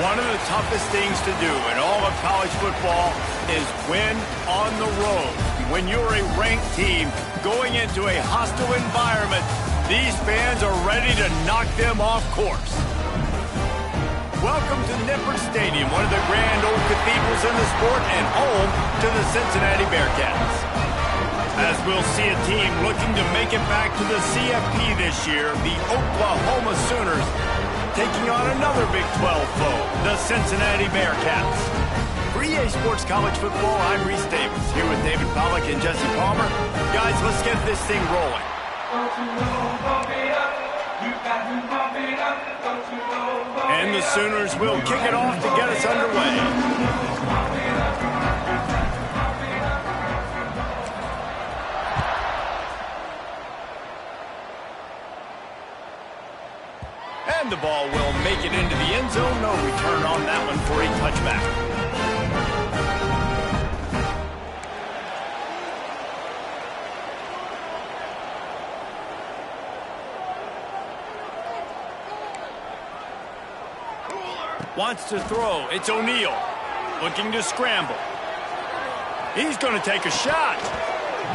One of the toughest things to do in all of college football is win on the road. When you're a ranked team going into a hostile environment, these fans are ready to knock them off course. Welcome to Nippert Stadium, one of the grand old cathedrals in the sport and home to the Cincinnati Bearcats. As we'll see a team looking to make it back to the CFP this year, the Oklahoma Sooners taking on another Big 12 foe, the Cincinnati Bearcats. For EA Sports College Football, I'm Reese Davis, here with David Pollack and Jesse Palmer. Guys, let's get this thing rolling. And the Sooners will kick it off to get us underway. And the ball will make it into the end zone. No return on that one for a touchback. Wants to throw. It's O'Neal. Looking to scramble. He's going to take a shot.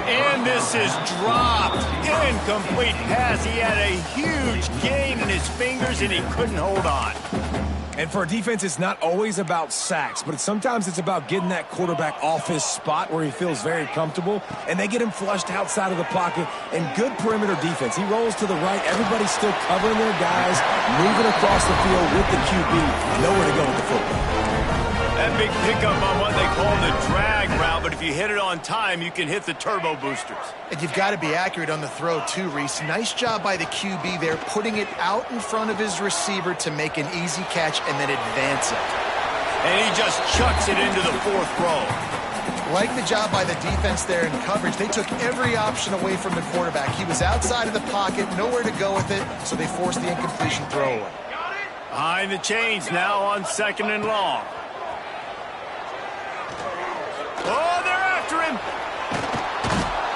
And this is dropped. Incomplete pass. He had a huge gain in his fingers, and he couldn't hold on. And for a defense, it's not always about sacks, but sometimes it's about getting that quarterback off his spot where he feels very comfortable, and they get him flushed outside of the pocket, and good perimeter defense. He rolls to the right. Everybody's still covering their guys, moving across the field with the QB. Nowhere to go with the football. That big pickup on what they call the drag route, but if you hit it on time, you can hit the turbo boosters. And you've got to be accurate on the throw too, Reese. Nice job by the QB there, putting it out in front of his receiver to make an easy catch and then advance it. And he just chucks it into the fourth row. Like the job by the defense there in coverage. They took every option away from the quarterback. He was outside of the pocket, nowhere to go with it, so they forced the incompletion throwaway. Behind the chains now on 2nd and long. Oh, they're after him.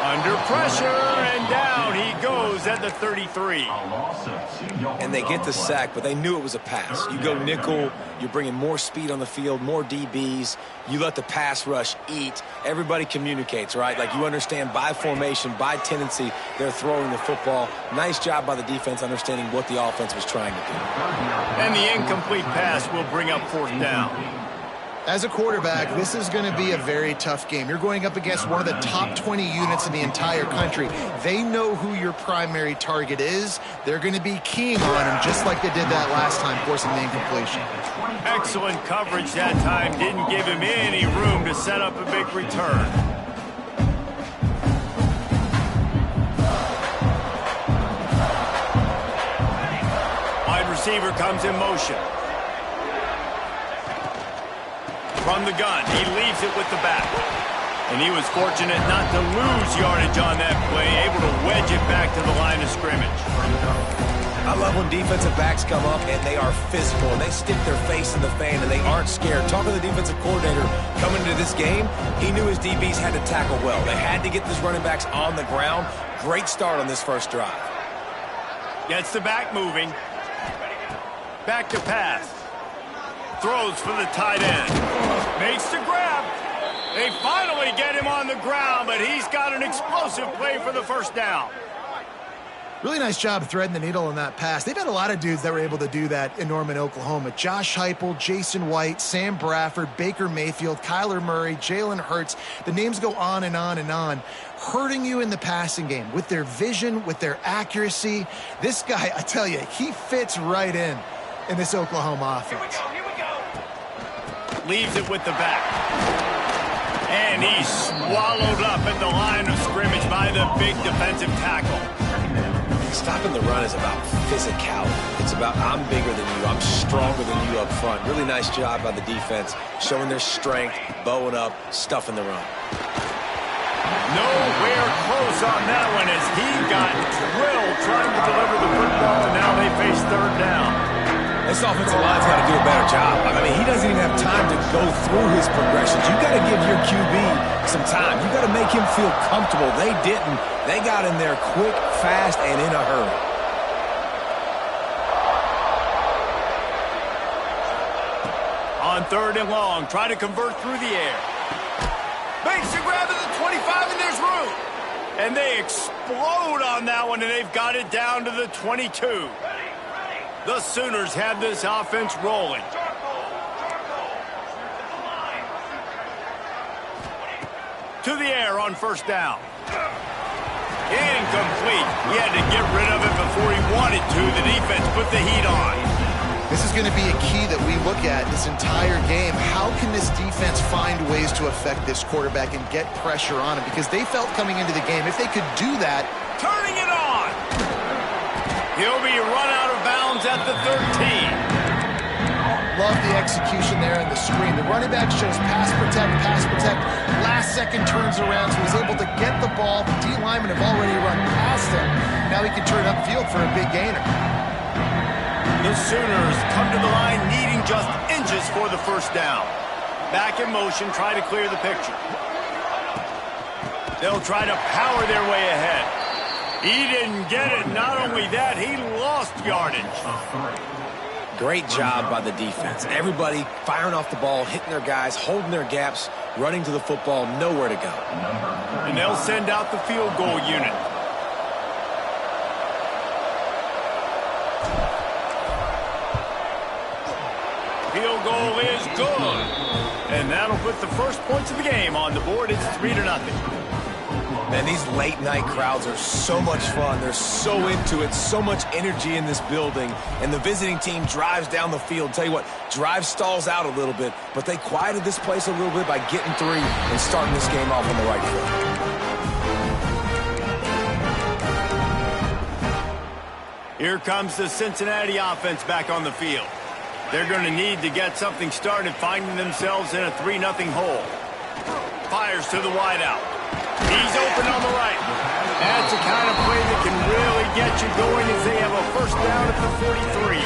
Under pressure, and down he goes at the 33. And they get the sack, but they knew it was a pass. You go nickel, you're bringing more speed on the field, more DBs. You let the pass rush eat. Everybody communicates, right? Like you understand by formation, by tendency, they're throwing the football. Nice job by the defense understanding what the offense was trying to do. And the incomplete pass will bring up 4th down. As a quarterback, this is going to be a very tough game. You're going up against one of the top 20 units in the entire country. They know who your primary target is. They're going to be keying on him just like they did that last time, forcing the incompletion. Excellent coverage that time. Didn't give him any room to set up a big return. Wide receiver comes in motion. From the gun, he leaves it with the back. And he was fortunate not to lose yardage on that play, able to wedge it back to the line of scrimmage. I love when defensive backs come up and they are physical and they stick their face in the fan and they aren't scared. Talking to the defensive coordinator coming into this game, he knew his DBs had to tackle well. They had to get these running backs on the ground. Great start on this first drive. Gets the back moving. Back to pass. Throws for the tight end. Makes the grab. They finally get him on the ground, but he's got an explosive play for the 1st down. Really nice job threading the needle on that pass. They've had a lot of dudes that were able to do that in Norman, Oklahoma. Josh Heupel, Jason White, Sam Bradford, Baker Mayfield, Kyler Murray, Jalen Hurts. The names go on and on and on. Hurting you in the passing game with their vision, with their accuracy. This guy, I tell you, he fits right in this Oklahoma offense. Leaves it with the back. And he's swallowed up at the line of scrimmage by the big defensive tackle. Stopping the run is about physicality. It's about I'm bigger than you, I'm stronger than you up front. Really nice job by the defense, showing their strength, bowing up, stuffing the run. Nowhere close on that one as he got drilled trying to deliver the football, and now they face 3rd down. This offensive line's got to do a better job. I mean, he doesn't even have time to go through his progressions. You got to give your QB some time. You got to make him feel comfortable. They didn't. They got in there quick, fast, and in a hurry. 3rd and long. Try to convert through the air. Makes a grab at the 25, and there's room. And they explode on that one, and they've got it down to the 22. The Sooners have this offense rolling. To the air on 1st down. Incomplete. He had to get rid of it before he wanted to. The defense put the heat on. This is going to be a key that we look at this entire game. How can this defense find ways to affect this quarterback and get pressure on him? Because they felt coming into the game, if they could do that. Turning it on. He'll be run out of bounds at the 13. Love the execution there in the screen. The running back shows pass protect. Last second turns around, so he's able to get the ball. The D linemen have already run past him. Now he can turn upfield for a big gainer. The Sooners come to the line needing just inches for the 1st down. Back in motion, try to clear the picture. They'll try to power their way ahead. He didn't get it. Not only that, he lost yardage. Great job by the defense. Everybody firing off the ball, hitting their guys, holding their gaps, running to the football, nowhere to go. And they'll send out the field goal unit. Field goal is good. And that'll put the first points of the game on the board. It's 3-0. Man, these late-night crowds are so much fun. They're so into it, so much energy in this building. And the visiting team drives down the field. Tell you what, drive stalls out a little bit, but they quieted this place a little bit by getting 3 and starting this game off on the right foot. Here comes the Cincinnati offense back on the field. They're going to need to get something started, finding themselves in a 3-0 hole. Fires to the wideout. He's open on the right. That's the kind of play that can really get you going as they have a 1st down at the 43.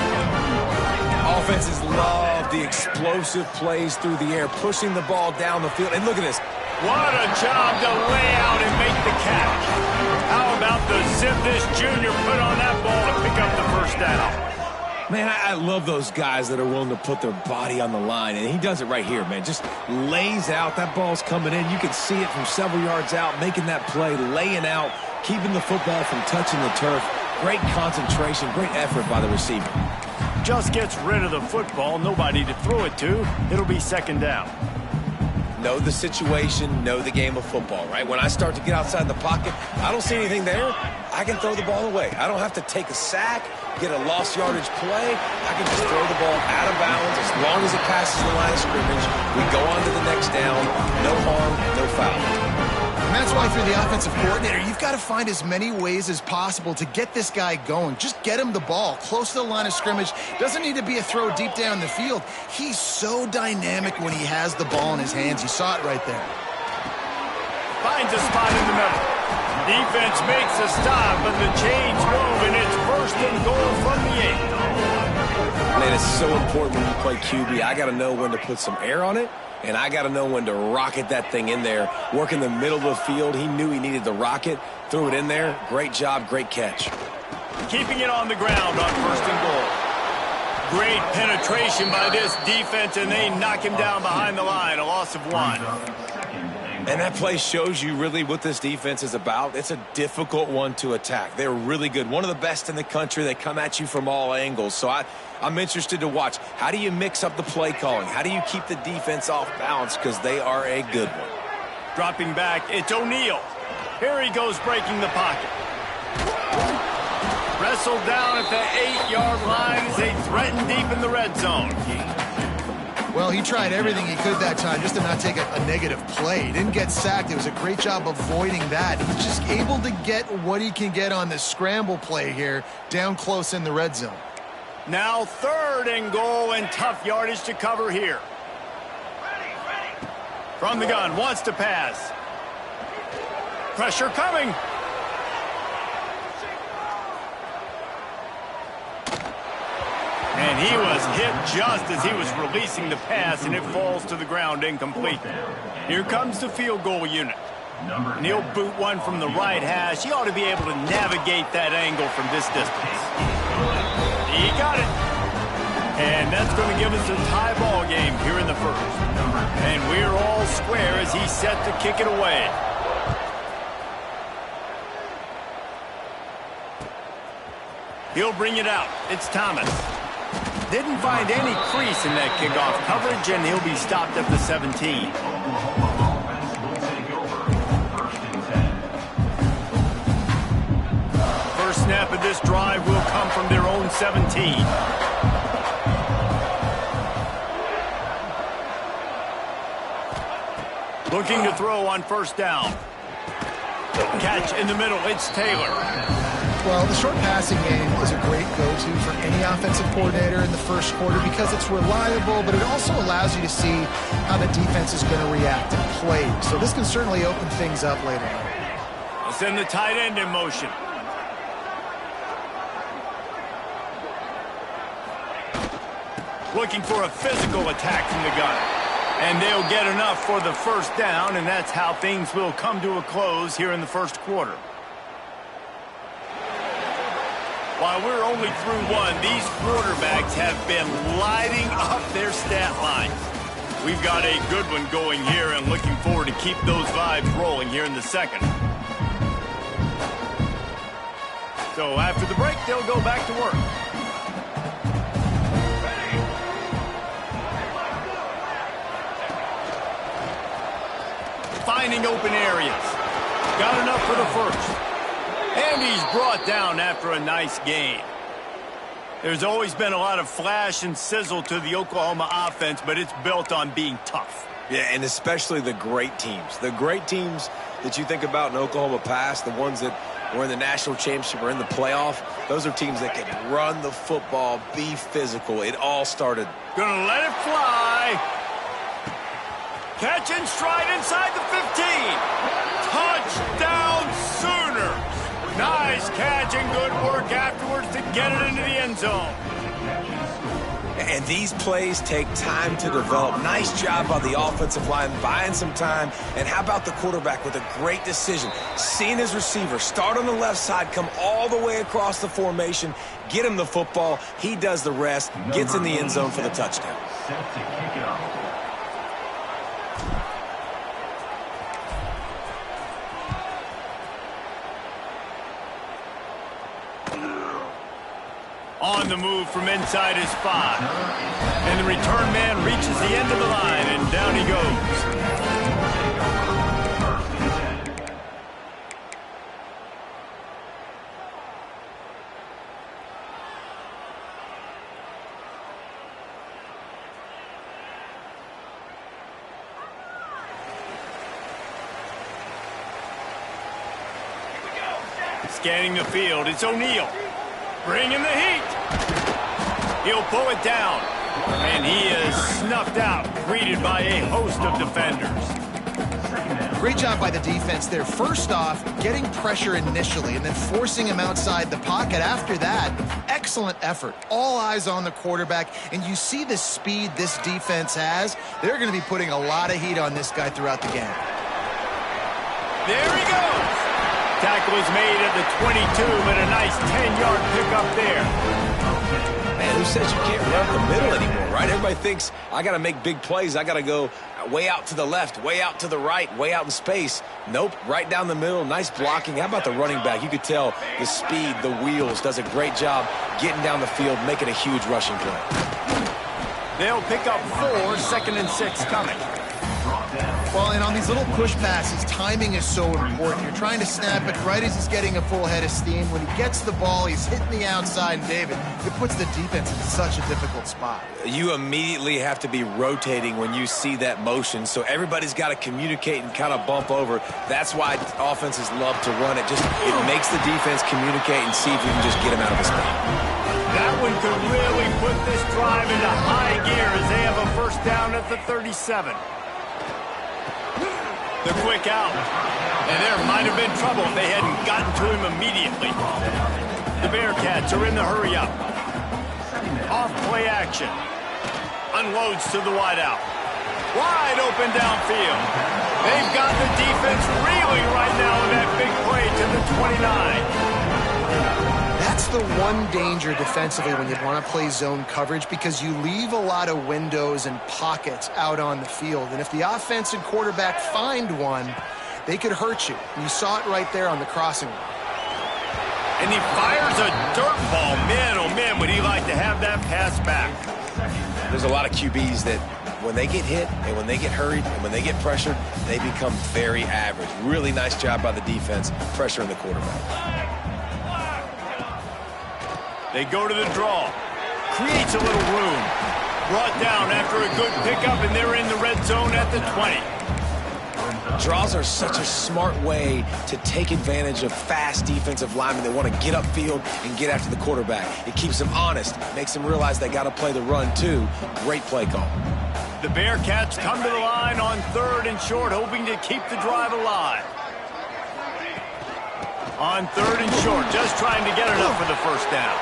Offenses love the explosive plays through the air, pushing the ball down the field. And look at this. What a job to lay out and make the catch. How about the zip this junior put on that ball to pick up the 1st down? Man, I love those guys that are willing to put their body on the line, and he does it right here, man. Just lays out. That ball's coming in. You can see it from several yards out, making that play, laying out, keeping the football from touching the turf. Great concentration, great effort by the receiver. Just gets rid of the football, nobody to throw it to. It'll be 2nd down. Know the situation, know the game of football, right? When I start to get outside the pocket, I don't see anything there, I can throw the ball away. I don't have to take a sack, get a lost yardage play. I can just throw the ball out of bounds as long as it passes the line of scrimmage. We go on to the next down. No harm, no foul. And that's why for the offensive coordinator, you've got to find as many ways as possible to get this guy going. Just get him the ball close to the line of scrimmage. Doesn't need to be a throw deep down the field. He's so dynamic when he has the ball in his hands. You saw it right there. Finds a spot in the middle. Defense makes a stop, but the chains move, and it's 1st and goal from the 8. Man, it's so important when you play QB. I got to know when to put some air on it, and I got to know when to rocket that thing in there. Work in the middle of the field. He knew he needed the rocket. Threw it in there. Great job, great catch. Keeping it on the ground on 1st and goal. Great penetration by this defense, and they knock him down behind the line. A loss of 1. And that play shows you really what this defense is about. It's a difficult one to attack. They're really good. One of the best in the country. They come at you from all angles. So I'm interested to watch. How do you mix up the play calling? How do you keep the defense off balance? Because they are a good one. Dropping back, it's O'Neal. Here he goes breaking the pocket. Wrestled down at the 8-yard line as they threaten deep in the red zone. Well, he tried everything he could that time just to not take a negative play. He didn't get sacked. It was a great job avoiding that. He's just able to get what he can get on this scramble play here down close in the red zone. Now 3rd and goal, and tough yardage to cover here. From the gun, wants to pass. Pressure coming. And he was hit just as he was releasing the pass, and it falls to the ground incomplete. Here comes the field goal unit. And he'll boot one from the right hash. He ought to be able to navigate that angle from this distance. He got it. And that's going to give us a tie ball game here in the first. And we're all square as he's set to kick it away. He'll bring it out. It's Thomas. Didn't find any crease in that kickoff coverage, and he'll be stopped at the 17. First snap of this drive will come from their own 17. Looking to throw on first down. Catch in the middle. It's Taylor. Well, the short passing game is a great go-to for any offensive coordinator in the first quarter because it's reliable, but it also allows you to see how the defense is going to react and play. So this can certainly open things up later on. Let's send the tight end in motion. Looking for a physical attack from the gun. And they'll get enough for the first down, and that's how things will come to a close here in the first quarter. While we're only through one, these quarterbacks have been lighting up their stat lines. We've got a good one going here and looking forward to keep those vibes rolling here in the second. So after the break, they'll go back to work. Finding open areas. Got enough for the first. And he's brought down after a nice gain. There's always been a lot of flash and sizzle to the Oklahoma offense, but it's built on being tough. Yeah, and especially the great teams. The great teams that you think about in Oklahoma past, the ones that were in the national championship or in the playoff, those are teams that can run the football, be physical. It all started. Gonna let it fly. Catch and stride inside the 15. Touchdown Sooners. Nice catch and good work afterwards to get it into the end zone. And these plays take time to develop. Nice job by the offensive line, buying some time. And how about the quarterback with a great decision? Seeing his receiver start on the left side, come all the way across the formation, get him the football. He does the rest, gets in the end zone for the touchdown. Set to kick it off. On the move from inside his 5. And the return man reaches the end of the line, and down he goes. Scanning the field, it's O'Neal. Bringing the heat. He'll pull it down. And he is snuffed out, greeted by a host of defenders. Great job by the defense there. First off, getting pressure initially and then forcing him outside the pocket. After that, excellent effort. All eyes on the quarterback. And you see the speed this defense has. They're going to be putting a lot of heat on this guy throughout the game. There he goes. Tackle is made at the 22, but a nice 10-yard pickup there. Man, who says you can't run the middle anymore, right? Everybody thinks, I got to make big plays. I got to go way out to the left, way out to the right, way out in space. Nope, right down the middle, nice blocking. How about the running back? You could tell the speed, the wheels, does a great job getting down the field, making a huge rushing play. They'll pick up 4, 2nd and 6 coming. Well, and on these little push passes, timing is so important. You're trying to snap it right as he's getting a full head of steam. When he gets the ball, he's hitting the outside, and David, it puts the defense in such a difficult spot. You immediately have to be rotating when you see that motion, so everybody's got to communicate and kind of bump over. That's why offenses love to run it. It makes the defense communicate and see if we can just get him out of his spot. That one could really put this drive into high gear as they have a first down at the 37. The quick out. And there might have been trouble if they hadn't gotten to him immediately. The Bearcats are in the hurry up. Off play action. Unloads to the wideout. Wide open downfield. They've got the defense reeling right now in that big play to the 29. That's the one danger defensively when you want to play zone coverage, because you leave a lot of windows and pockets out on the field. And if the offense and quarterback find one, they could hurt you. And you saw it right there on the crossing line. And he fires a dirt ball. Man, oh man, would he like to have that pass back. There's a lot of QBs that when they get hit and when they get hurried and when they get pressured, they become very average. Really nice job by the defense pressuring the quarterback. They go to the draw. Creates a little room. Brought down after a good pickup, and they're in the red zone at the 20. Draws are such a smart way to take advantage of fast defensive linemen that want to get upfield and get after the quarterback. It keeps them honest, makes them realize they got to play the run too. Great play call. The Bearcats come to the line on 3rd and short, hoping to keep the drive alive. On 3rd and short, just trying to get enough for the first down.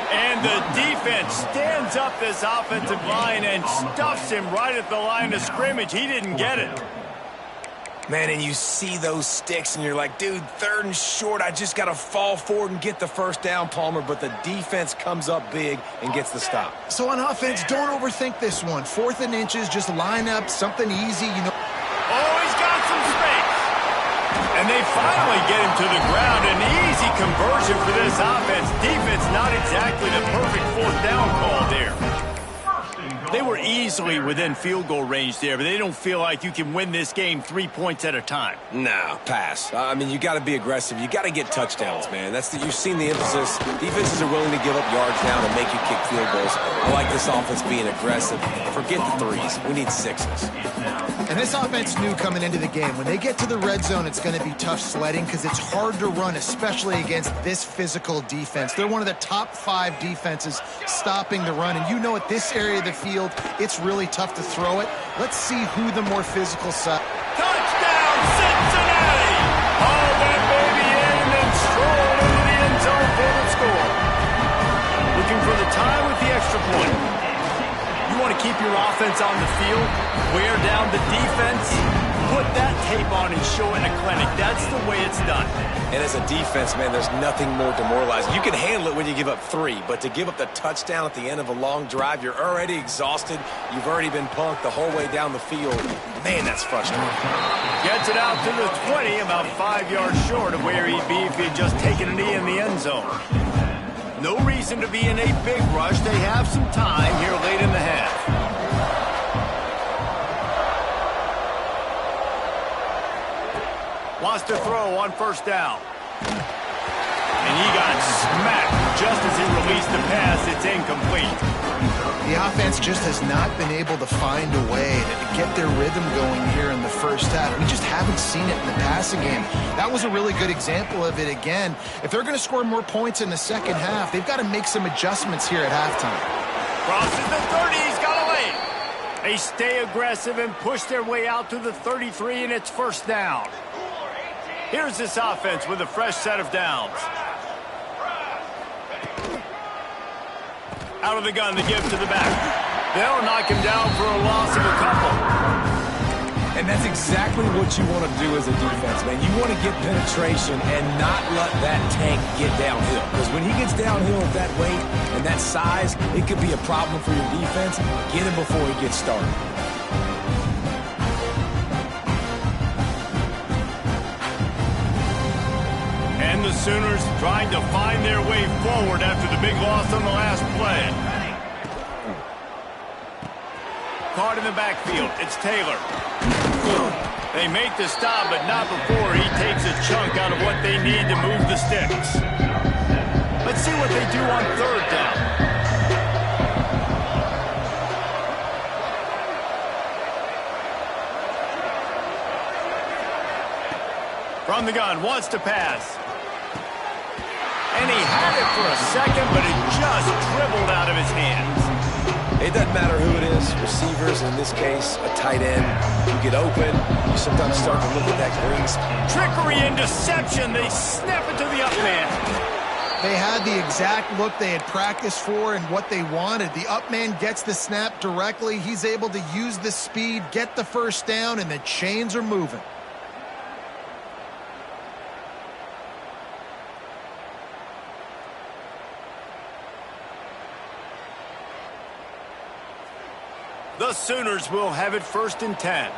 And the defense stands up this offensive line and stuffs him right at the line of scrimmage. He didn't get it. Man, and you see those sticks, and you're like, dude, 3rd and short, I just got to fall forward and get the first down, Palmer, but the defense comes up big and gets the stop. So on offense, don't overthink this one. 4th and inches, just line up something easy, you know. Oh, he's got some space. And they finally get him to the ground. An easy conversion for this offense. Defense, not exactly the perfect 4th down call there. They were easily within field goal range there, but they don't feel like you can win this game 3 points at a time. No, pass. I mean, you got to be aggressive. You got to get touchdowns, man. You've seen the emphasis. Defenses are willing to give up yards now to make you kick field goals. I like this offense being aggressive. Forget the 3s. We need 6s. And this offense knew coming into the game, when they get to the red zone, it's going to be tough sledding because it's hard to run, especially against this physical defense. They're one of the top 5 defenses stopping the run. And you know at this area of the field, it's really tough to throw it. Let's see who the more physical side. Touchdown, Cincinnati! Haul that baby in and then stroll into the end zone for the score. Looking for the tie with the extra point. You want to keep your offense on the field, wear down the defense, put that tape on and show it in a clinic. That's the way it's done. And as a defense, man, there's nothing more demoralizing. You can handle it when you give up 3, but to give up the touchdown at the end of a long drive, you're already exhausted. You've already been punked the whole way down the field. Man, that's frustrating. Gets it out to the 20, about 5 yards short of where he'd be if he had just taken a knee in the end zone. No reason to be in a big rush. They have some time here late in the half. Wants to throw on 1st down. And he got smacked just as he released the pass. It's incomplete. The offense just has not been able to find a way to get their rhythm going here in the first half. We just haven't seen it in the passing game. That was a really good example of it again. If they're going to score more points in the second half, they've got to make some adjustments here at halftime. Crosses the 30. He's got a lane. They stay aggressive and push their way out to the 33, and it's 1st down. Here's this offense with a fresh set of downs. Out of the gun, the give to the back. They'll knock him down for a loss of a couple. And that's exactly what you want to do as a defense, man. You want to get penetration and not let that tank get downhill. Because when he gets downhill at that weight and that size, it could be a problem for your defense. Get him before he gets started. And the Sooners trying to find their way forward after the big loss on the last play. Caught in the backfield. It's Taylor. They make the stop, but not before he takes a chunk out of what they need to move the sticks. Let's see what they do on 3rd down. From the gun, wants to pass. And he had it for a second, but it just dribbled out of his hands. It doesn't matter who it is, receivers, in this case, a tight end. You get open, you sometimes start to look at that green screen. Trickery and deception, they snap it to the up man. They had the exact look they had practiced for and what they wanted. The up man gets the snap directly. He's able to use the speed, get the 1st down, and the chains are moving. The Sooners will have it 1st and 10.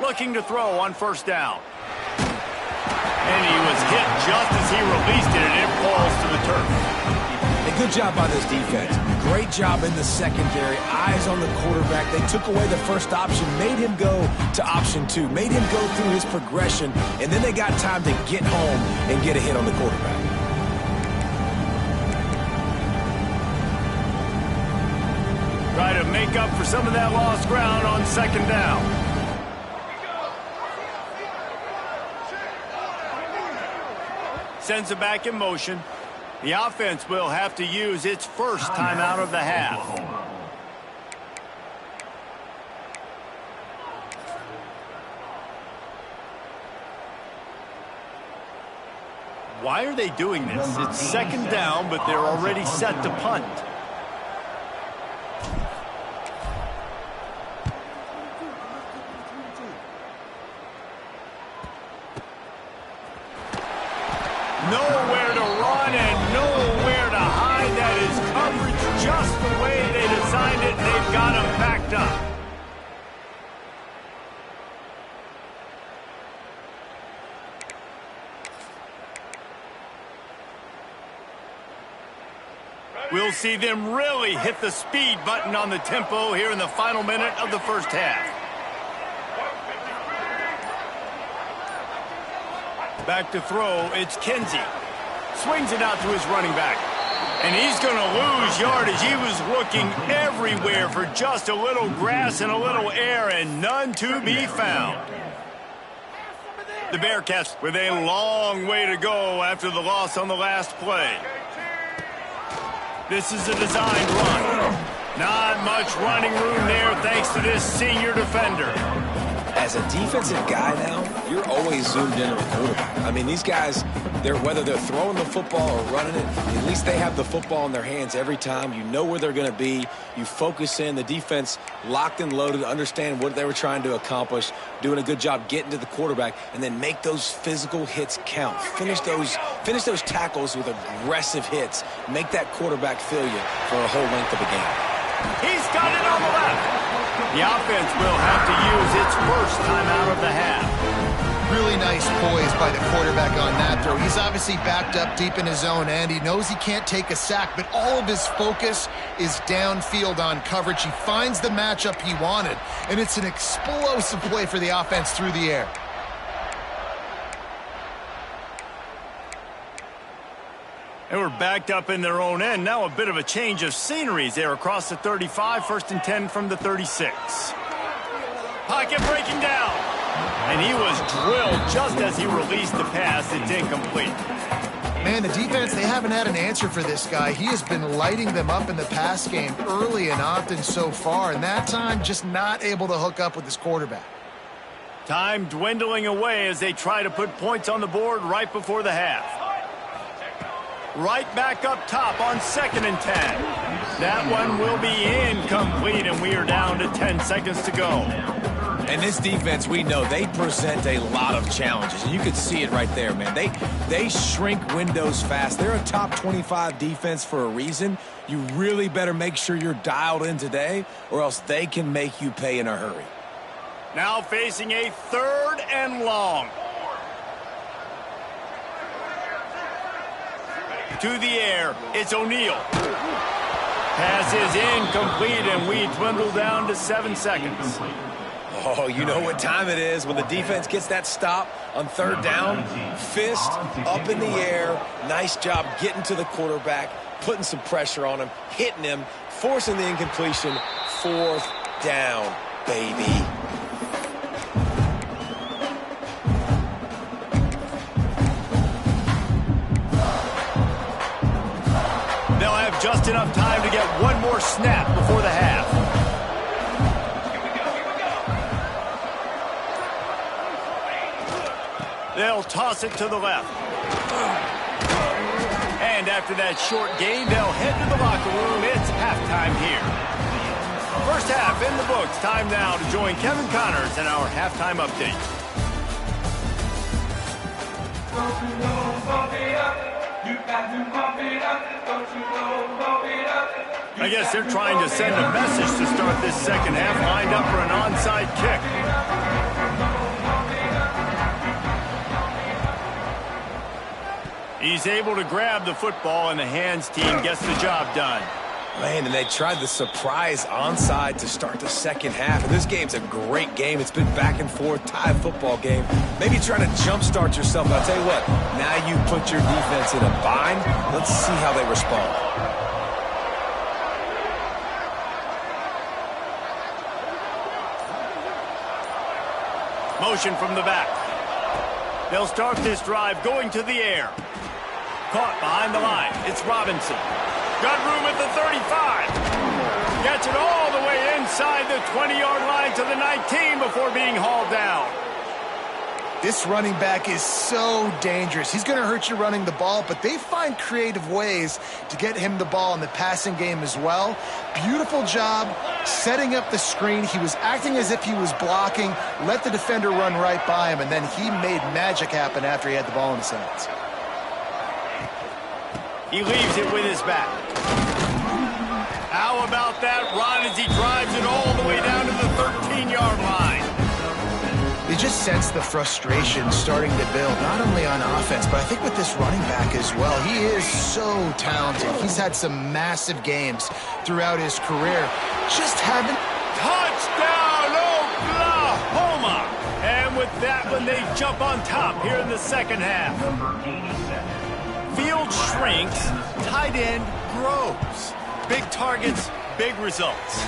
Looking to throw on 1st down. And he was hit just as he released it, and it falls to the turf. A good job by this defense. Great job in the secondary. Eyes on the quarterback. They took away the first option, made him go to option 2, made him go through his progression, and then they got time to get home and get a hit on the quarterback. Try to make up for some of that lost ground on 2nd down. Sends it back in motion. The offense will have to use its first timeout of the half. Why are they doing this? It's 2nd down, but they're already set to punt. Nowhere to run and nowhere to hide. That is coverage just the way they designed it. They've got him backed up. We'll see them really hit the speed button on the tempo here in the final minute of the 1st half. Back to throw, it's Kinsey. Swings it out to his running back. And he's going to lose yardage. He was looking everywhere for just a little grass and a little air, and none to be found. The Bearcats with a long way to go after the loss on the last play. This is a designed run. Not much running room there thanks to this senior defender. As a defensive guy now, you're always zoomed in on the quarterback. I mean, these guys, whether they're throwing the football or running it, at least they have the football in their hands every time. You know where they're going to be. You focus in. The defense locked and loaded, understand what they were trying to accomplish, doing a good job getting to the quarterback, and then make those physical hits count. Finish those tackles with aggressive hits. Make that quarterback feel you for a whole length of the game. He's got it on the left. The offense will have to use its first timeout of the half. Really nice poise by the quarterback on that throw. He's obviously backed up deep in his own end. He knows he can't take a sack, but all of his focus is downfield on coverage. He finds the matchup he wanted, and it's an explosive play for the offense through the air. They were backed up in their own end. Now a bit of a change of sceneries there across the 35, 1st and 10 from the 36. Pocket breaking down. And he was drilled just as he released the pass. It's incomplete. Man, the defense, they haven't had an answer for this guy. He has been lighting them up in the pass game early and often so far, and that time just not able to hook up with his quarterback. Time dwindling away as they try to put points on the board right before the half. Right back up top on 2nd and 10. That one will be incomplete, and we are down to 10 seconds to go. And this defense, we know, they present a lot of challenges. And you can see it right there, man. They shrink windows fast. They're a top 25 defense for a reason. You really better make sure you're dialed in today, or else they can make you pay in a hurry. Now facing a 3rd and long. To the air, it's O'Neal. Pass is incomplete, and we dwindle down to 7 seconds. Oh, you know what time it is when the defense gets that stop on 3rd down. Fist up in the air. Nice job getting to the quarterback, putting some pressure on him, hitting him, forcing the incompletion. 4th down, baby. They'll have just enough time to get one more snap before the half. They'll toss it to the left. And after that short gain, they'll head to the locker room. It's halftime here. First half in the books. Time now to join Kevin Connors in our halftime update. I guess they're trying to send a message to start this second half, lined up for an onside kick. He's able to grab the football, and the hands team gets the job done. Man, and they tried the surprise onside to start the second half. And this game's a great game. It's been back and forth, tie football game. Maybe trying to jumpstart yourself. I'll tell you what, now you put your defense in a bind. Let's see how they respond. Motion from the back. They'll start this drive going to the air. Caught behind the line. It's Robinson. Got room at the 35. Gets it all the way inside the 20-yard line to the 19 before being hauled down. This running back is so dangerous. He's going to hurt you running the ball, but they find creative ways to get him the ball in the passing game as well. Beautiful job setting up the screen. He was acting as if he was blocking, let the defender run right by him, and then he made magic happen after he had the ball in his hands. He leaves it with his back. How about that run as he drives it all the way down to the 13-yard line? You just sense the frustration starting to build, not only on offense, but I think with this running back as well. He is so talented. He's had some massive games throughout his career. Just haven't... Touchdown, Oklahoma! And with that one, they jump on top here in the second half. Field shrinks, tight end grows. Big targets, big results.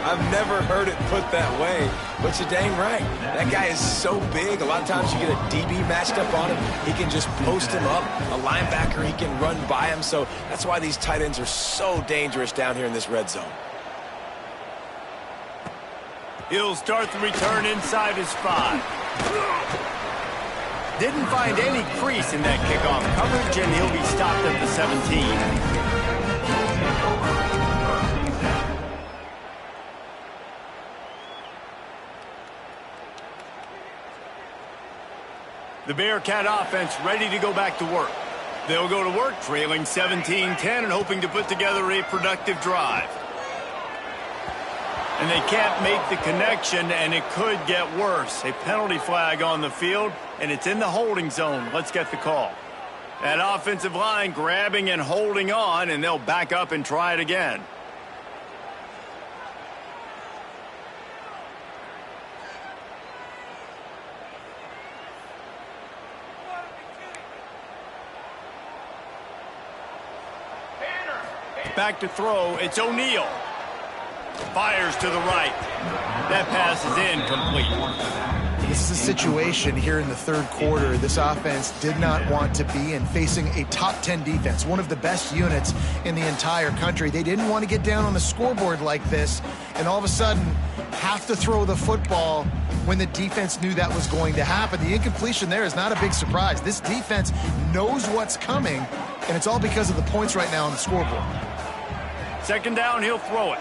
I've never heard it put that way, but you're dang right. That guy is so big. A lot of times you get a DB matched up on him. He can just post him up. A linebacker, he can run by him. So that's why these tight ends are so dangerous down here in this red zone. He'll start the return inside his 5. Didn't find any crease in that kickoff coverage, and he'll be stopped at the 17. The Bearcat offense ready to go back to work. They'll go to work trailing 17-10 and hoping to put together a productive drive. And they can't make the connection, and it could get worse. A penalty flag on the field, and it's in the holding zone. Let's get the call. That offensive line grabbing and holding on, and they'll back up and try it again. Back to throw, it's O'Neal. Fires to the right. That pass is incomplete. This is a situation here in the third quarter this offense did not want to be in, facing a top 10 defense, one of the best units in the entire country. They didn't want to get down on the scoreboard like this and all of a sudden have to throw the football when the defense knew that was going to happen. The incompletion there is not a big surprise. This defense knows what's coming, and it's all because of the points right now on the scoreboard. Second down, he'll throw it.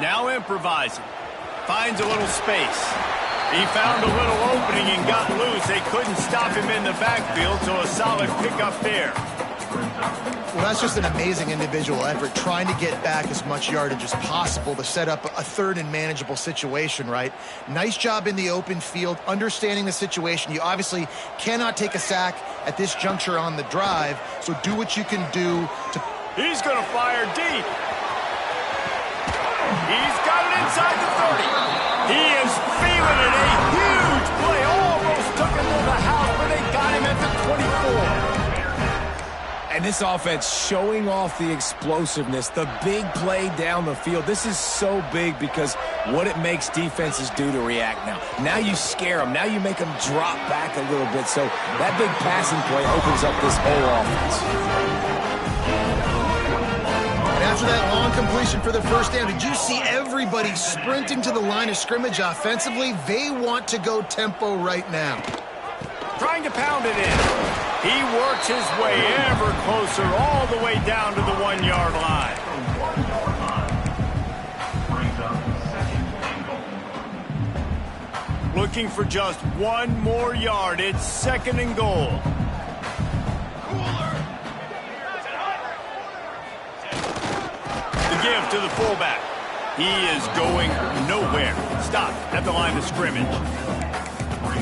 Now improvising. Finds a little space. He found a little opening and got loose. They couldn't stop him in the backfield, so a solid pickup there. Well, that's just an amazing individual effort, trying to get back as much yardage as possible to set up a third and manageable situation, right? Nice job in the open field, understanding the situation. You obviously cannot take a sack at this juncture on the drive, so do what you can do to... He's going to fire deep. He's got it inside the 30. He is feeling it. A huge play. Almost took him to the house, but they got him at the 24. And this offense showing off the explosiveness, the big play down the field. This is so big because what it makes defenses do to react now. Now you scare them. Now you make them drop back a little bit. So that big passing play opens up this whole offense. After that long completion for the first down, did you see everybody sprinting to the line of scrimmage offensively? They want to go tempo right now. Trying to pound it in. He works his way ever closer all the way down to the 1-yard line. Looking for just one more yard. It's 2nd and goal. The give to the fullback. He is going nowhere. Stop at the line of scrimmage.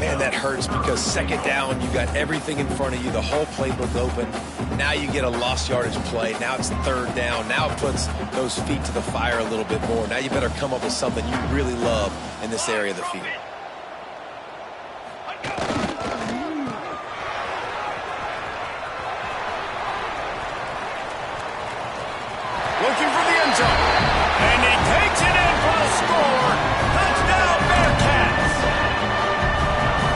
Man, that hurts because 2nd down, you got everything in front of you, the whole playbook open. Now you get a lost yardage play. Now it's 3rd down. Now it puts those feet to the fire a little bit more. Now you better come up with something you really love in this area of the field. Looking for the end zone. And he takes it in for the score. Touchdown, Bearcats.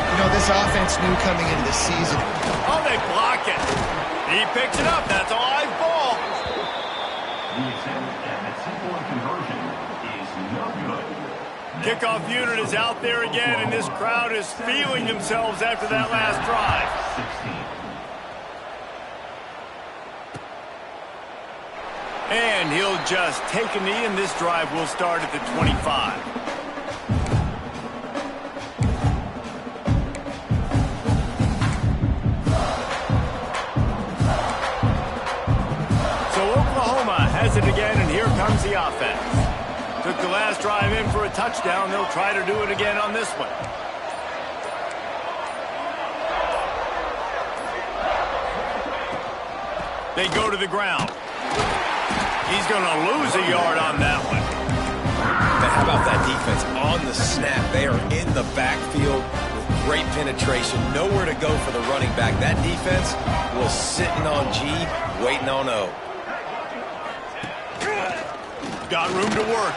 You know, this offense knew coming into the season. Oh, they block it. He picks it up. That's a live ball. The attempt at that simple conversion is no good. Kickoff unit is out there again, and this crowd is feeling themselves after that last drive. 16. And he'll just take a knee, and this drive will start at the 25. So Oklahoma has it again, and here comes the offense. Took the last drive in for a touchdown. They'll try to do it again on this one. They go to the ground. He's going to lose a yard on that one. But how about that defense on the snap? They are in the backfield with great penetration. Nowhere to go for the running back. That defense was sitting on G, waiting on O. Got room to work.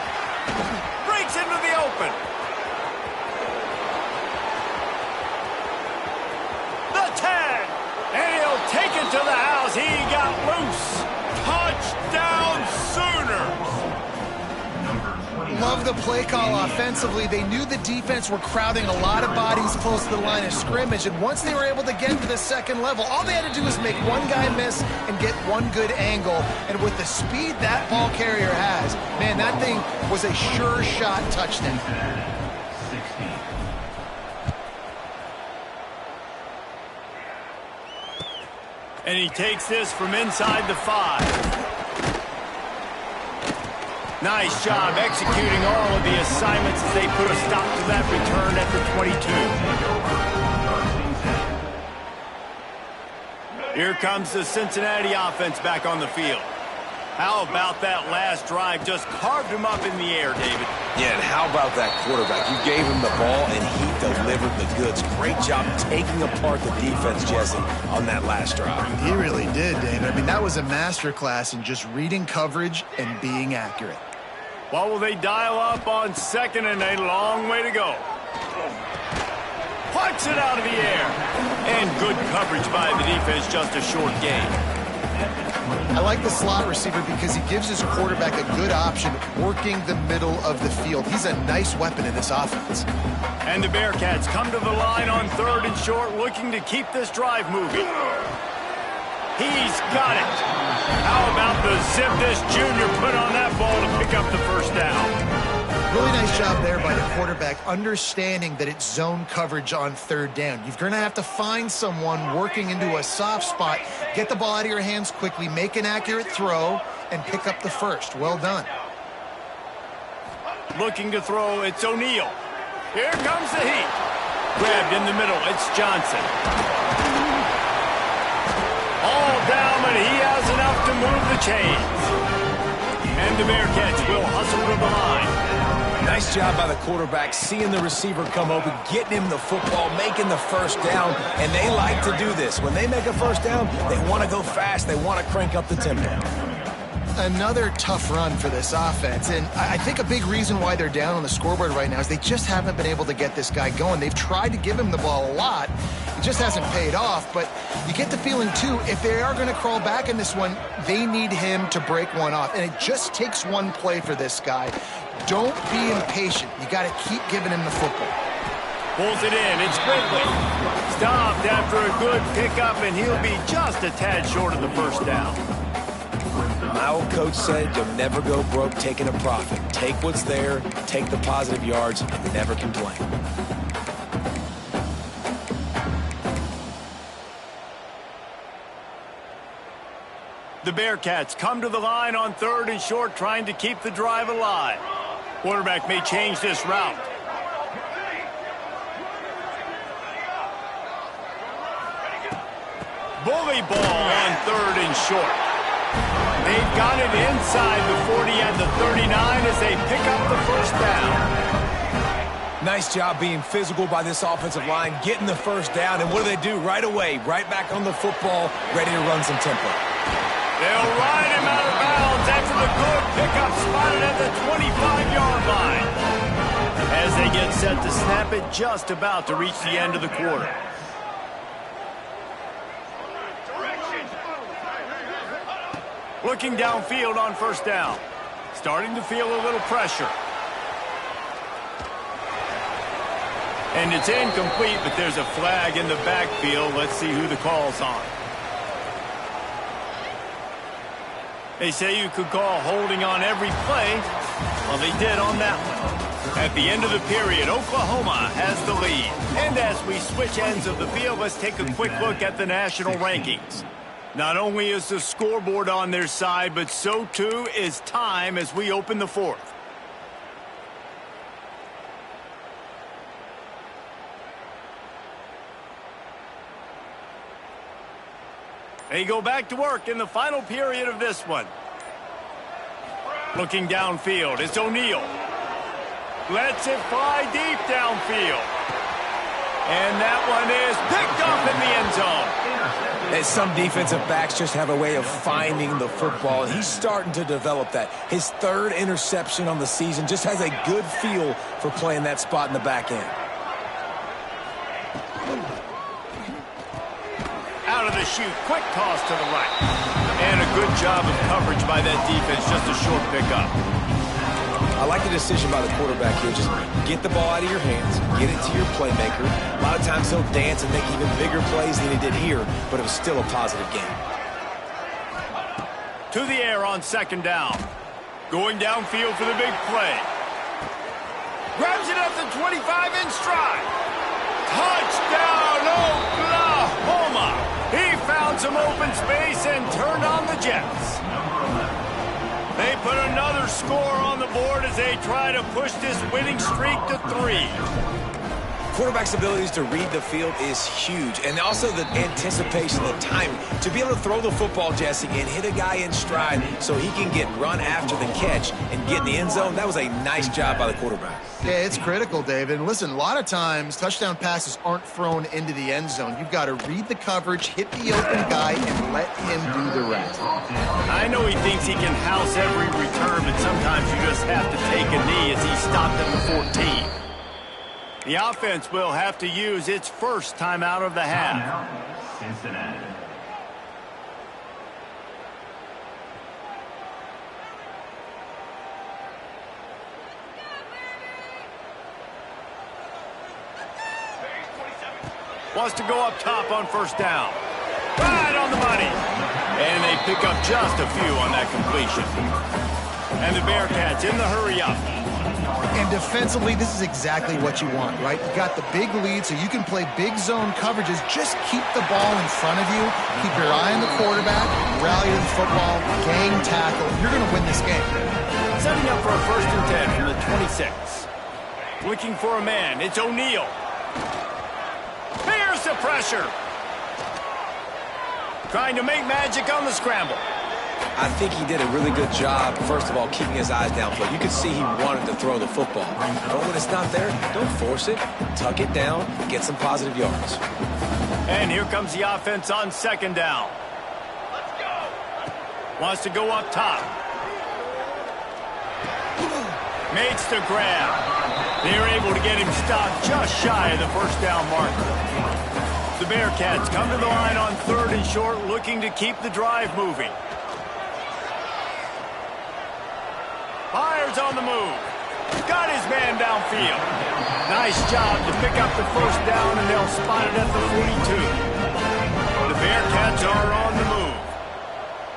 Breaks into the open. The 10. And he'll take it to the house. He got loose. Touchdown Sooners. Love the play call offensively. They knew the defense were crowding a lot of bodies close to the line of scrimmage, and once they were able to get to the 2nd level, all they had to do was make one guy miss and get one good angle. And with the speed that ball carrier has, man, that thing was a sure shot touchdown. 16. And he takes this from inside the 5. Nice job executing all of the assignments as they put a stop to that return at the 22. Here comes the Cincinnati offense back on the field. How about that last drive? Just carved him up in the air, David. Yeah, and how about that quarterback? You gave him the ball, and he delivered the goods. Great job taking apart the defense, Jesse, on that last drive. He really did, David. I mean, that was a masterclass in just reading coverage and being accurate. What will they dial up on 2nd and a long way to go? Plucks it out of the air. And good coverage by the defense, just a short gain. I like the slot receiver because he gives his quarterback a good option working the middle of the field. He's a nice weapon in this offense. And the Bearcats come to the line on 3rd and short, looking to keep this drive moving. He's got it. How about the zip this junior put on that ball to pick up the 1st down? Really nice job there by the quarterback, understanding that it's zone coverage on 3rd down. You're going to have to find someone working into a soft spot, get the ball out of your hands quickly, make an accurate throw, and pick up the 1st. Well done. Looking to throw, it's O'Neal. Here comes the heat. Grabbed in the middle, it's Johnson. All down, but he has enough to move the chains. And the Bearcats will hustle to the line. Nice job by the quarterback, seeing the receiver come open, getting him the football, making the 1st down, and they like to do this. When they make a 1st down, they want to go fast, they want to crank up the tempo. Another tough run for this offense, and I think a big reason why they're down on the scoreboard right now is they just haven't been able to get this guy going. They've tried to give him the ball a lot. It just hasn't paid off, but you get the feeling, too, if they are going to crawl back in this one, they need him to break one off, and it just takes one play for this guy. Don't be impatient. You got to keep giving him the football. Pulls it in. It's Ridley. Stopped after a good pickup, and he'll be just a tad short of the 1st down. My old coach said you'll never go broke taking a profit. Take what's there, take the positive yards, and never complain. The Bearcats come to the line on 3rd and short, trying to keep the drive alive. Quarterback may change this route. Bully ball on 3rd and short. They've got it inside the 40 and the 39 as they pick up the first down. Nice job being physical by this offensive line, getting the first down, and what do? Right away, right back on the football, ready to run some tempo. They'll ride him out of bounds after the good pickup spotted at the 25-yard line. As they get set to snap it, just about to reach the end of the quarter. Looking downfield on first down. Starting to feel a little pressure. And it's incomplete, but there's a flag in the backfield. Let's see who the call's on. They say you could call holding on every play. Well, they did on that one. At the end of the period, Oklahoma has the lead. And as we switch ends of the field, let's take a quick look at the national rankings. Not only is the scoreboard on their side, but so too is time as we open the fourth. They go back to work in the final period of this one. Looking downfield, it's O'Neal. Lets it fly deep downfield. And that one is picked up in the end zone. And some defensive backs just have a way of finding the football. He's starting to develop that. His 3rd interception on the season, just has a good feel for playing that spot in the back end. Out of the chute, quick toss to the right. And a good job of coverage by that defense, just a short pickup. I like the decision by the quarterback here. Just get the ball out of your hands, get it to your playmaker. A lot of times he'll dance and make even bigger plays than he did here, but it was still a positive game. To the air on 2nd down. Going downfield for the big play. Grabs it at the 25 in stride. Touchdown, Oklahoma! He found some open space and turned on the Jets. They put another score on the board as they try to push this winning streak to 3. Quarterback's abilities to read the field is huge, and also the anticipation, the timing. To be able to throw the football, Jesse, and hit a guy in stride so he can get run after the catch and get in the end zone, that was a nice job by the quarterback. Yeah, it's critical, David. And listen, a lot of times touchdown passes aren't thrown into the end zone. You've got to read the coverage, hit the open guy, and let him do the rest. I know he thinks he can house every return, but sometimes you just have to take a knee as he stopped at the 14. The offense will have to use its first timeout of the half. Cincinnati. Wants to go up top on first down. Right on the money. And they pick up just a few on that completion. And the Bearcats in the hurry up. And defensively, this is exactly what you want, right? You got the big lead, so you can play big zone coverages. Just keep the ball in front of you. Keep your eye on the quarterback. Rally to the football. Gang tackle. You're going to win this game. Setting up for a 1st and 10 from the 26. Looking for a man. It's O'Neal. Here's the pressure. Trying to make magic on the scramble. I think he did a really good job, first of all, keeping his eyes downfield. You could see he wanted to throw the football. But when it's not there, don't force it. Tuck it down, get some positive yards. And here comes the offense on 2nd down. Let's go. Wants to go up top. Makes the grab. They're able to get him stopped just shy of the first down marker. The Bearcats come to the line on 3rd and short, looking to keep the drive moving. Fires on the move. Got his man downfield. Nice job to pick up the first down, and they'll spot it at the 42. The Bearcats are on the move.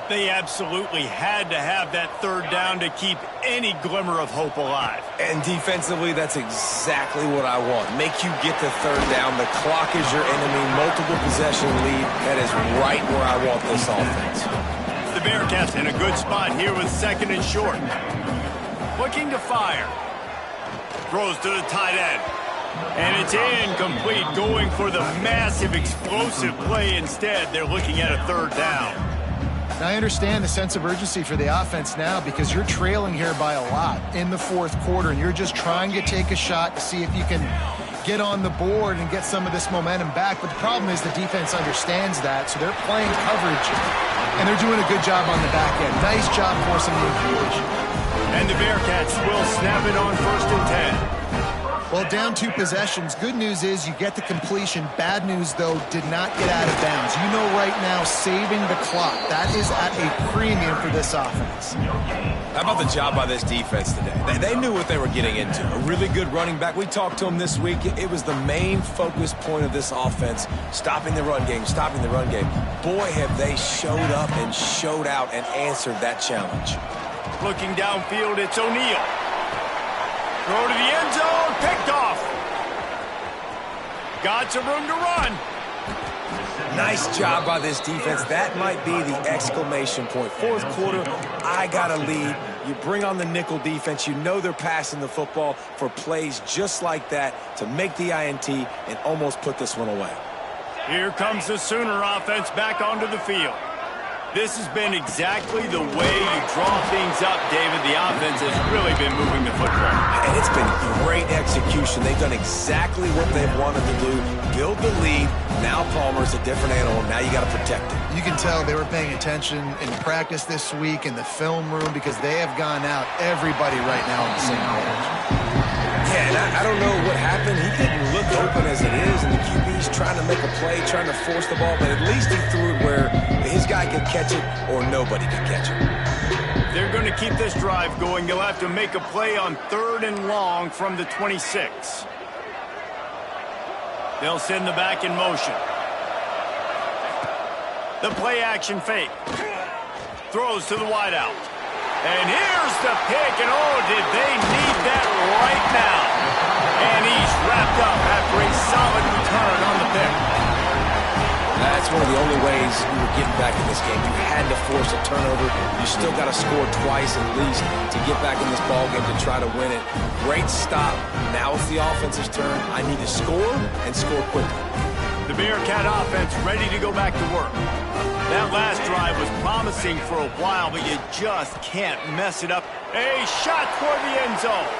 They absolutely had to have that 3rd down to keep any glimmer of hope alive. And defensively, that's exactly what I want. Make you get to 3rd down. The clock is your enemy. Multiple possession lead. That is right where I want this offense. The Bearcats in a good spot here with second and short. Looking to fire. Throws to the tight end. And it's incomplete, going for the massive explosive play instead. They're looking at a third down. Now, I understand the sense of urgency for the offense now because you're trailing here by a lot in the fourth quarter, and you're just trying to take a shot to see if you can get on the board and get some of this momentum back. But the problem is the defense understands that, so they're playing coverage, and they're doing a good job on the back end. Nice job forcing the incompletion. And the Bearcats will snap it on 1st and 10. Well, down 2 possessions. Good news is you get the completion. Bad news, though, did not get out of bounds. You know right now, saving the clock. That is at a premium for this offense. How about the job by this defense today? They knew what they were getting into. A really good running back. We talked to him this week. It was the main focus point of this offense, stopping the run game, stopping the run game. Boy, have they showed up and showed out and answered that challenge. Looking downfield, it's O'Neal. Throw to the end zone, picked off. Got some room to run. Nice job by this defense. That might be the exclamation point. Fourth quarter, I got a lead. You bring on the nickel defense. You know they're passing the football for plays just like that to make the INT and almost put this one away. Here comes the Sooner offense back onto the field. This has been exactly the way you draw things up, David. The offense has really been moving the football. And it's been great execution. They've done exactly what they've wanted to do. Build the lead. Now Palmer's a different animal. Now you got to protect it. You can tell they were paying attention in practice this week in the film room because they have gone out everybody right now on the same page. Yeah, and I don't know what happened. He didn't look open as it is, and the QB's trying to make a play, trying to force the ball, but at least he threw it where his guy could catch it or nobody could catch it. They're going to keep this drive going. They'll have to make a play on 3rd and long from the 26. They'll send the back in motion. The play action fake. Throws to the wideout. And here's the pick, and oh, did they need that right now. And he's wrapped up after a solid return on the pick. That's one of the only ways you were getting back in this game. You had to force a turnover. You still got to score twice at least to get back in this ball game to try to win it. Great stop. Now it's the offense's turn. I need to score and score quickly. The Bearcat offense ready to go back to work. That last drive was promising for a while, but you just can't mess it up. A shot toward the end zone.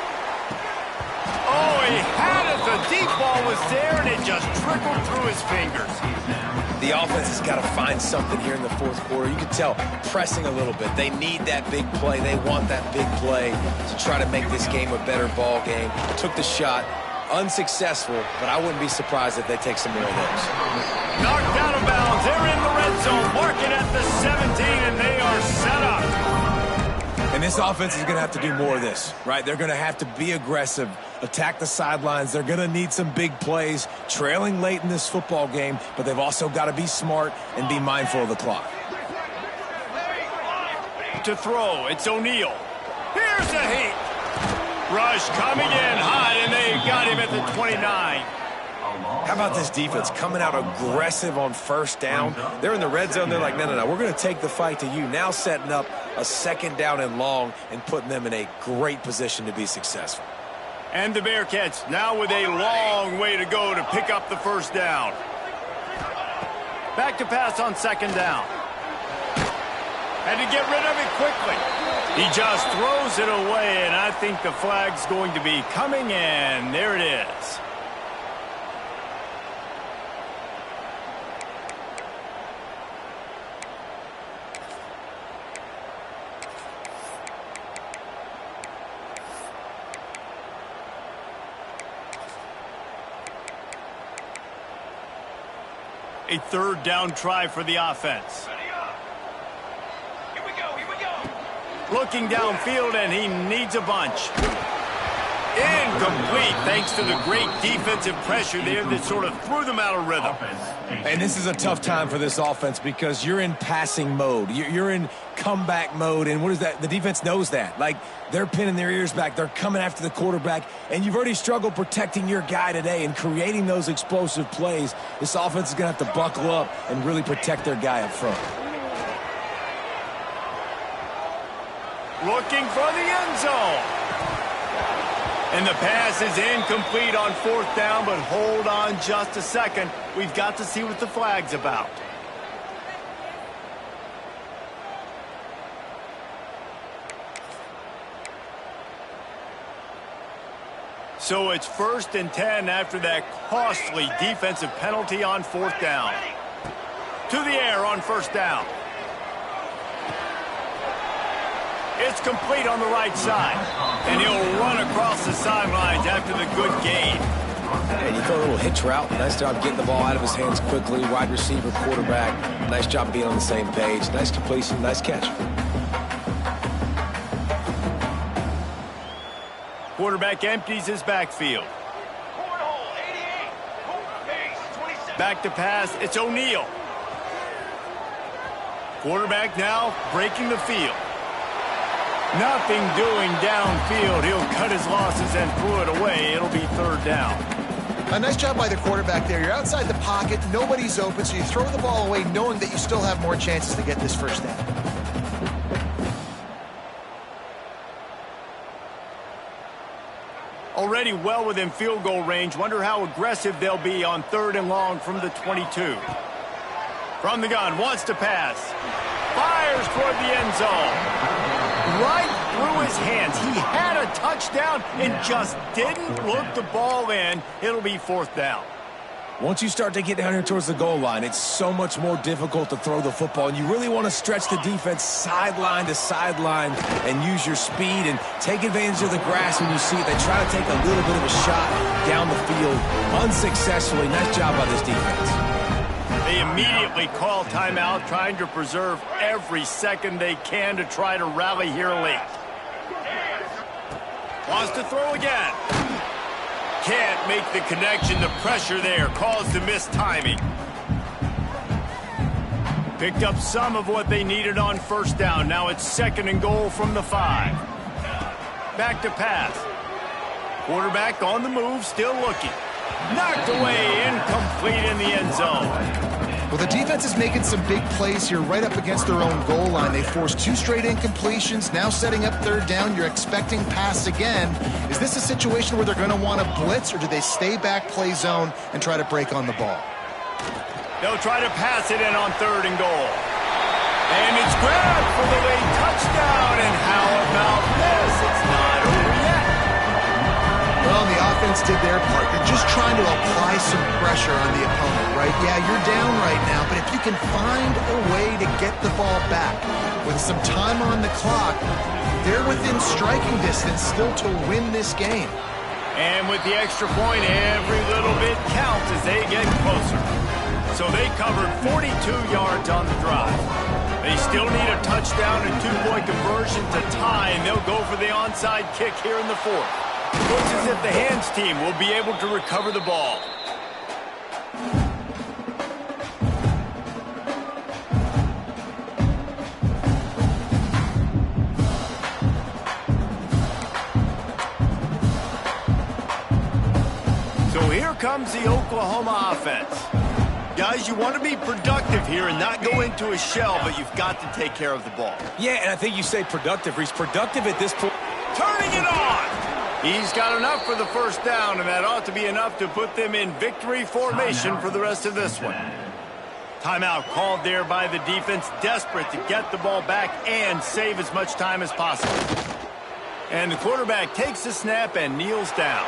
Oh, he had it. The deep ball was there, and it just trickled through his fingers. The offense has got to find something here in the fourth quarter. You can tell pressing a little bit. They need that big play. They want that big play to try to make this game a better ball game. Took the shot. Unsuccessful, but I wouldn't be surprised if they take some more of those. Knocked out of bounds. They're in the red zone, marking at the 17, and they are set up. And this offense is going to have to do more of this, right? They're going to have to be aggressive, attack the sidelines. They're going to need some big plays, trailing late in this football game, but they've also got to be smart and be mindful of the clock. To throw, it's O'Neal. Here's a heat. Rush coming in hot, and they got him at the 29. How about this defense coming out aggressive on 1st down? They're in the red zone. They're like, no, we're going to take the fight to you. Now setting up a 2nd down and long and putting them in a great position to be successful. And the Bearcats now with a long way to go to pick up the 1st down. Back to pass on 2nd down. Had to get rid of it quickly. He just throws it away, and I think the flag's going to be coming in. There it is. A 3rd down try for the offense. Looking downfield, and he needs a bunch. Incomplete, thanks to the great defensive pressure there that sort of threw them out of rhythm. And this is a tough time for this offense because you're in passing mode. You're in comeback mode, and what is that? The defense knows that. Like, they're pinning their ears back. They're coming after the quarterback, and you've already struggled protecting your guy today and creating those explosive plays. This offense is going to have to buckle up and really protect their guy up front. looking for the end zone. And the pass is incomplete on 4th down, but hold on just a second. We've got to see what the flag's about. So it's 1st and 10 after that costly defensive penalty on 4th down. To the air on 1st down. It's complete on the right side. And he'll run across the sidelines after the good gain. And you throw a little hitch route. Nice job getting the ball out of his hands quickly. Wide receiver, quarterback. Nice job being on the same page. Nice completion, nice catch. Quarterback empties his backfield. Back to pass, it's O'Neal. Quarterback now breaking the field. Nothing doing downfield. He'll cut his losses and throw it away. It'll be 3rd down. A nice job by the quarterback there. You're outside the pocket, nobody's open, so you throw the ball away knowing that you still have more chances to get this 1st down. Already well within field goal range. Wonder how aggressive they'll be on 3rd and long from the 22. From the gun, wants to pass. Fires toward the end zone. Right through his hands. He had a touchdown and just didn't look the ball in. It'll be 4th down. Once you start to get down here towards the goal line, it's so much more difficult to throw the football, and you really want to stretch the defense sideline to sideline and use your speed and take advantage of the grass when you see it. They try to take a little bit of a shot down the field unsuccessfully. Nice job by this defense. They immediately call timeout, trying to preserve every second they can to try to rally here late. Wants to throw again. Can't make the connection. The pressure there caused the missed timing. Picked up some of what they needed on 1st down. Now it's 2nd and goal from the 5. Back to pass. Quarterback on the move, still looking. Knocked away, incomplete in the end zone. Well, the defense is making some big plays here right up against their own goal line. They forced 2 straight incompletions, now setting up 3rd down. You're expecting pass again. Is this a situation where they're going to want to blitz, or do they stay back, play zone, and try to break on the ball? They'll try to pass it in on 3rd and goal. And it's grabbed for the late touchdown. And how about this? It's not over yet. Well, the offense did their part. You're just trying to apply some pressure on the opponent, right? Yeah, you're down right now, but if you can find a way to get the ball back with some time on the clock, they're within striking distance still to win this game. And with the extra point, every little bit counts as they get closer. So they covered 42 yards on the drive. They still need a touchdown and 2-point conversion to tie, and they'll go for the onside kick here in the 4th. Looks as if the hands team will be able to recover the ball. So here comes the Oklahoma offense. Guys, you want to be productive here and not go into a shell, but you've got to take care of the ball. Yeah, and I think you say productive. He's productive at this point. Turning it on! He's got enough for the 1st down, and that ought to be enough to put them in victory formation for the rest of this one. Timeout called there by the defense, desperate to get the ball back and save as much time as possible. And the quarterback takes the snap and kneels down.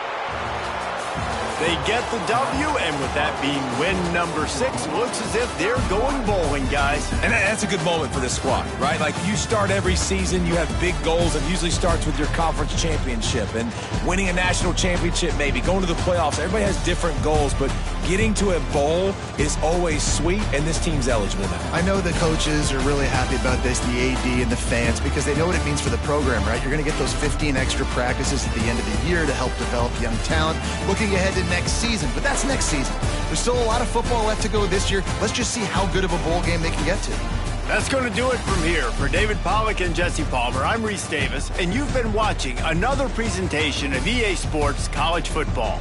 They get the W, and with that being win number 6, looks as if they're going bowling, guys. And that's a good moment for this squad, right? Like, you start every season, you have big goals. It usually starts with your conference championship and winning a national championship, maybe going to the playoffs. Everybody has different goals, but getting to a bowl is always sweet, and this team's eligible now. I know the coaches are really happy about this, the AD and the fans, because they know what it means for the program, right? You're going to get those 15 extra practices at the end of the year to help develop young talent. Looking ahead to next season, but that's next season. There's still a lot of football left to go this year. Let's just see how good of a bowl game they can get to. That's going to do it from here. For David Pollack and Jesse Palmer, I'm Reese Davis, and you've been watching another presentation of EA Sports College Football.